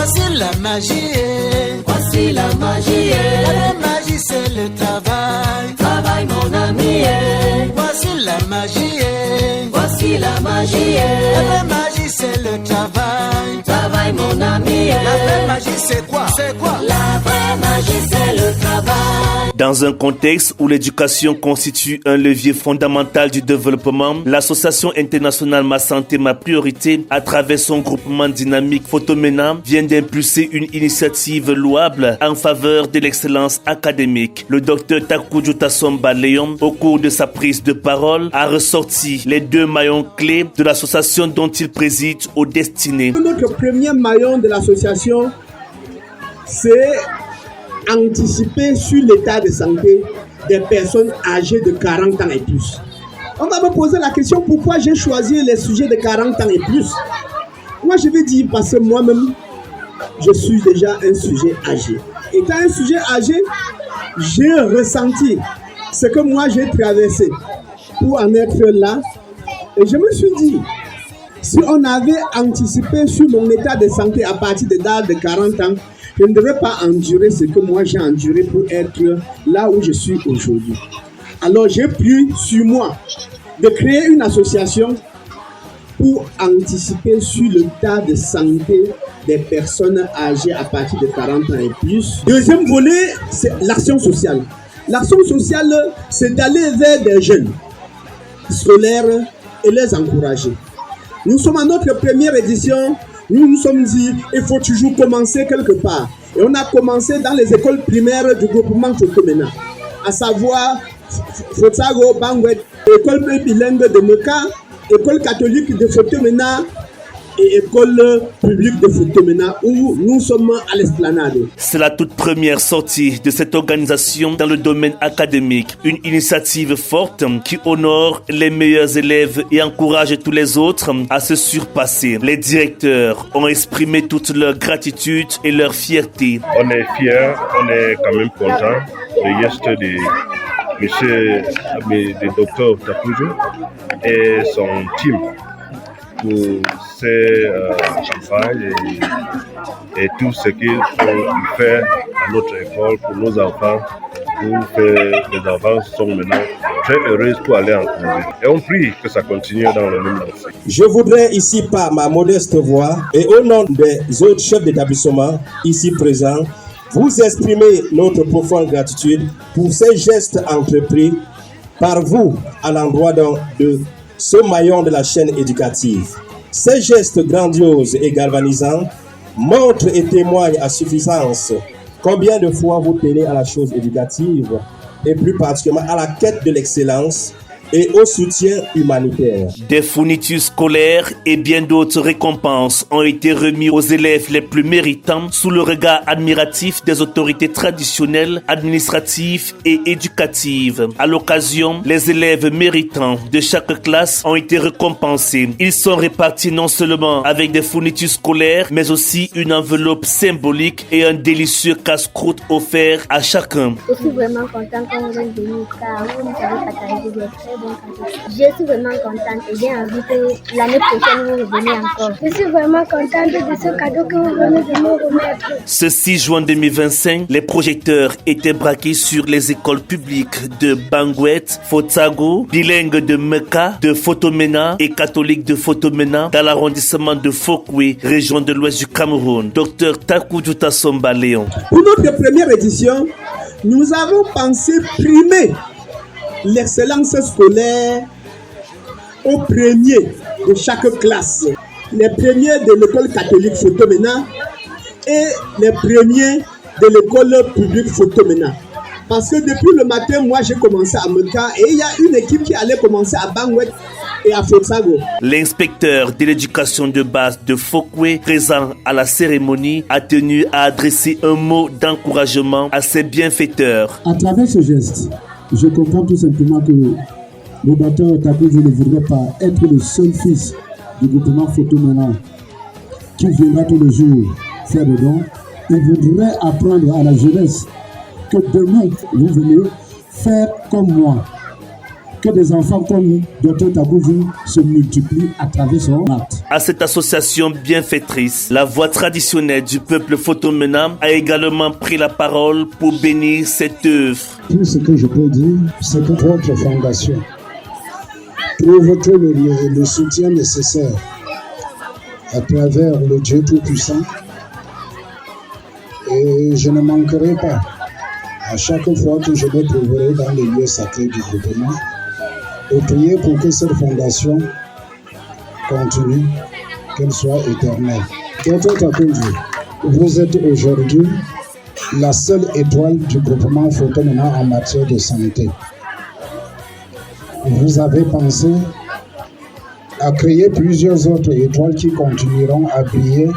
Voici la magie. Voici la magie. La magie c'est le travail. Travail mon ami. Voici la magie. Voici la magie. La magie c'est le travail. Travail mon ami. La vraie magie c'est quoi? C'est quoi? La vraie magie c'est le travail. Dans un contexte où l'éducation constitue un levier fondamental du développement, l'Association internationale Ma Santé Ma Priorité, à travers son groupement dynamique Photomena, vient d'impulser une initiative louable en faveur de l'excellence académique. Le docteur Takuju Tasomba Léon, au cours de sa prise de parole, a ressorti les deux maillons clés de l'association dont il préside aux destinées. Notre premier maillon de l'association, c'est anticiper sur l'état de santé des personnes âgées de 40 ans et plus. On va me poser la question pourquoi j'ai choisi les sujets de 40 ans et plus. Moi, je vais dire parce que moi-même, je suis déjà un sujet âgé. Étant un sujet âgé, j'ai ressenti ce que moi j'ai traversé pour en être là. Et je me suis dit, si on avait anticipé sur mon état de santé à partir de l'âge de 40 ans, je ne devrais pas endurer ce que moi j'ai enduré pour être là où je suis aujourd'hui. Alors j'ai pris sur moi de créer une association pour anticiper sur l'état de santé des personnes âgées à partir de 40 ans et plus. Deuxième volet, c'est l'action sociale. L'action sociale, c'est d'aller vers des jeunes scolaires et les encourager. Nous sommes à notre première édition. Nous nous sommes dit, il faut toujours commencer quelque part. Et on a commencé dans les écoles primaires du groupement Photomena, à savoir Fotsago, Bangwet, école bilingue de Meka, école catholique de Photomena et école publique de Photomena où nous sommes à l'esplanade. C'est la toute première sortie de cette organisation dans le domaine académique. Une initiative forte qui honore les meilleurs élèves et encourage tous les autres à se surpasser. Les directeurs ont exprimé toute leur gratitude et leur fierté. On est fiers, on est quand même contents de geste de monsieur, de docteur Takuju et son team pour ces campagnes et tout ce qu'il faut faire à notre école pour nos enfants, pour que les enfants sont maintenant très heureux pour aller en cours. Et on prie que ça continue dans le même lancé. Je voudrais ici, par ma modeste voix et au nom des autres chefs d'établissement ici présents, vous exprimer notre profonde gratitude pour ces gestes entrepris par vous à l'endroit de ce maillon de la chaîne éducative. Ces gestes grandioses et galvanisants montrent et témoignent à suffisance combien de fois vous tenez à la chose éducative et plus particulièrement à la quête de l'excellence et au soutien humanitaire. Des fournitures scolaires et bien d'autres récompenses ont été remis aux élèves les plus méritants sous le regard admiratif des autorités traditionnelles, administratives et éducatives. À l'occasion, les élèves méritants de chaque classe ont été récompensés. Ils sont répartis non seulement avec des fournitures scolaires, mais aussi une enveloppe symbolique et un délicieux casse-croûte offert à chacun. Je suis vraiment content quand vous êtes venus car vous nous avez partagé des très bons cadeaux. Je suis vraiment contente et j'ai envie que l'année prochaine vous revenez encore. Je suis vraiment contente de ce cadeau que vous venez de nous remettre. Ce 6 juin 2025, les projecteurs étaient braqués sur les écoles publiques de Bangwet, Fotsago, bilingue de Meka, de Photomena et catholique de Photomena dans l'arrondissement de Fokwe, région de l'ouest du Cameroun. Docteur Takuju Tasomba Léon. Pour notre première édition, nous avons pensé primer l'excellence scolaire aux premiers de chaque classe. Les premiers de l'école catholique Photomena et les premiers de l'école publique Photomena. Parce que depuis le matin, moi j'ai commencé à Meka et il y a une équipe qui allait commencer à Bangwet et à Fotsago. L'inspecteur de l'éducation de base de Fokwe, présent à la cérémonie, a tenu à adresser un mot d'encouragement à ses bienfaiteurs. À travers ce geste, je comprends tout simplement que le docteur Takuju ne voudrait pas être le seul fils du groupement Photomena qui viendra tous les jours faire des dons. Il voudrait apprendre à la jeunesse que demain, vous venez faire comme moi. Que des enfants comme docteur Takuju se multiplient à travers son acte. à cette association bienfaitrice. La voix traditionnelle du peuple Photomena a également pris la parole pour bénir cette œuvre. Tout ce que je peux dire, c'est que votre fondation trouve tout le soutien nécessaire à travers le Dieu Tout-Puissant. Et je ne manquerai pas, à chaque fois que je me trouverai dans les lieux sacrés du groupement, de prier pour que cette fondation continue, qu'elle soit éternelle. Dr Takunji, vous êtes aujourd'hui la seule étoile du groupement Photomena en matière de santé. Vous avez pensé à créer plusieurs autres étoiles qui continueront à briller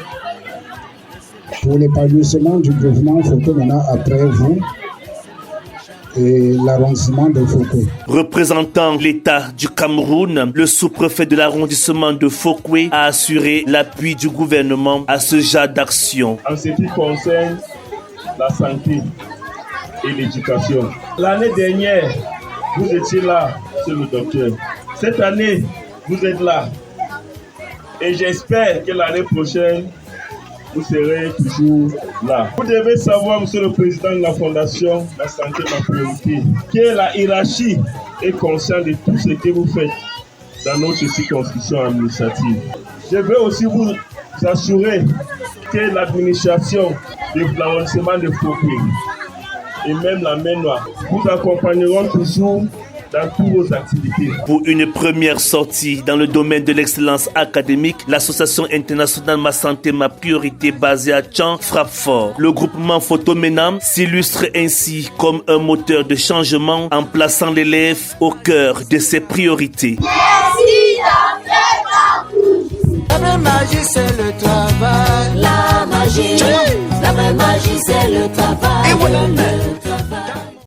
pour l'épanouissement du groupement Photomena après vous et l'arrondissement de Fokwe. Représentant l'État du Cameroun, le sous-préfet de l'arrondissement de Fokwe a assuré l'appui du gouvernement à ce genre d'action. En ce qui concerne la santé et l'éducation, l'année dernière, vous étiez là, monsieur le docteur. Cette année, vous êtes là. Et j'espère que l'année prochaine, vous serez toujours là. Vous devez savoir, monsieur le président de la Fondation La Santé, ma priorité, que la hiérarchie est consciente de tout ce que vous faites dans notre circonscription administrative. Je veux aussi vous assurer que l'administration de l'arrondissement de Fokwe et même la main noire vous accompagneront toujours dans toutes vos activités. Pour une première sortie dans le domaine de l'excellence académique, l'association internationale Ma Santé, Ma Priorité basée à Tchan frappe fort. Le groupement Photomena s'illustre ainsi comme un moteur de changement en plaçant l'élève au cœur de ses priorités. La vraie magie, c'est le travail. La magie, la vraie magie, c'est le travail. Et voilà.